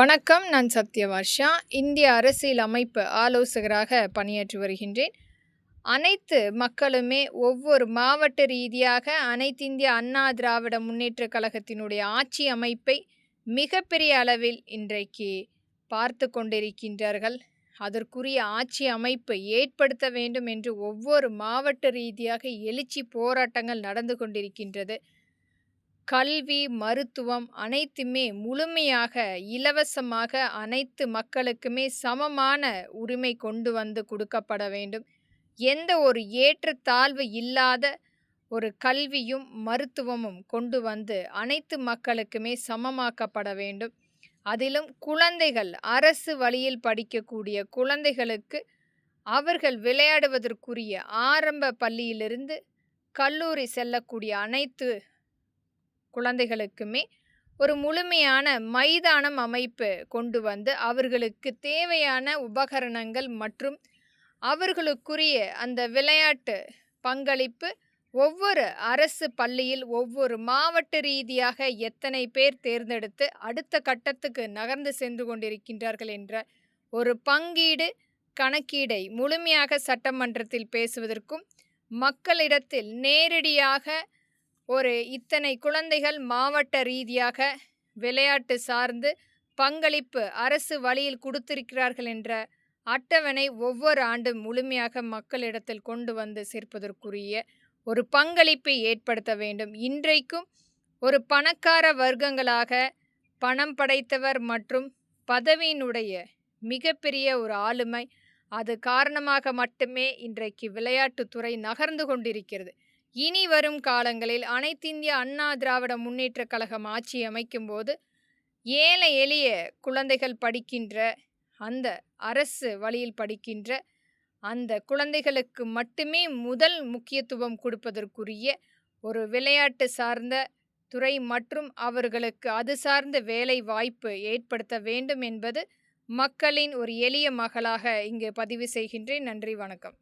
வணக்கம். நான் சத்யவர்ஷா. இந்திய அரசியல் அமைப்பு ஆலோசகராக பணியாற்றி வருகின்றேன். அனைத்து மக்களுமே ஒவ்வொரு மாவட்ட ரீதியாக அனைத்திந்திய அண்ணா திராவிட முன்னேற்றக் கழகத்தினுடைய ஆட்சி அமைப்பை மிகப்பெரிய அளவில் இன்றைக்கு பார்த்து கொண்டிருக்கின்றார்கள். அதற்குரிய ஆட்சி அமைப்பை ஏற்படுத்த வேண்டும் என்று ஒவ்வொரு மாவட்ட ரீதியாக எழுச்சி போராட்டங்கள் நடந்து கொண்டிருக்கின்றது. கல்வி, மருத்துவம் அனைத்துமே முழுமையாக இலவசமாக அனைத்து மக்களுக்குமே சமமான உரிமை கொண்டு வந்து கொடுக்கப்பட வேண்டும். எந்த ஒரு ஏற்றத்தாழ்வு இல்லாத ஒரு கல்வியும் மருத்துவமும் கொண்டு வந்து அனைத்து மக்களுக்குமே சமமாக்கப்பட வேண்டும். அதிலும் குழந்தைகள் அரசு வழியில் படிக்கக்கூடிய குழந்தைகளுக்கு அவர்கள் விளையாடுவதற்குரிய ஆரம்ப பள்ளியிலிருந்து கல்லூரி செல்லக்கூடிய அனைத்து குழந்தைகளுக்குமே ஒரு முழுமையான மைதானம் அமைப்பு கொண்டு வந்து அவர்களுக்கு தேவையான உபகரணங்கள் மற்றும் அவர்களுக்குரிய அந்த விளையாட்டு பங்களிப்பு ஒவ்வொரு அரசு பள்ளியில் ஒவ்வொரு மாவட்ட ரீதியாக எத்தனை பேர் தேர்ந்தெடுத்து அடுத்த கட்டத்துக்கு நகர்ந்து சென்று கொண்டிருக்கின்றார்கள் என்ற ஒரு பங்கீடு கணக்கீடை முழுமையாக சட்டமன்றத்தில் பேசுவதற்கும் மக்களிடத்தில் நேரடியாக ஒரு இத்தனை குழந்தைகள் மாவட்ட ரீதியாக விளையாட்டு சார்ந்து பங்களிப்பு அரசு வழியில் கொடுத்திருக்கிறார்கள் என்ற அட்டவணை ஒவ்வொரு ஆண்டும் முழுமையாக மக்களிடத்தில் கொண்டு வந்து சேர்ப்பதற்குரிய ஒரு பங்களிப்பை ஏற்படுத்த வேண்டும். இன்றைக்கும் ஒரு பணக்கார வர்க்கங்களாக பணம் படைத்தவர் மற்றும் பதவியினுடைய மிகப்பெரிய ஒரு ஆளுமை அது காரணமாக மட்டுமே இன்றைக்கு விளையாட்டுத்துறை நகர்ந்து கொண்டிருக்கிறது. இனி வரும் காலங்களில் அனைத்திந்திய அண்ணா திராவிட முன்னேற்றக் கழகம் ஆட்சி அமைக்கும் போது ஏழை எளிய குழந்தைகள் படிக்கின்ற அந்த அரசு வழியில் படிக்கின்ற அந்த குழந்தைகளுக்கு மட்டுமே முதல் முக்கியத்துவம் கொடுப்பதற்குரிய ஒரு விளையாட்டு சார்ந்த துறை மற்றும் அவர்களுக்கு அது சார்ந்த வேலை வாய்ப்பு ஏற்படுத்த வேண்டும் என்பது மக்களின் ஒரு எளிய மகளாக இங்கு பதிவு செய்கின்றேன். நன்றி, வணக்கம்.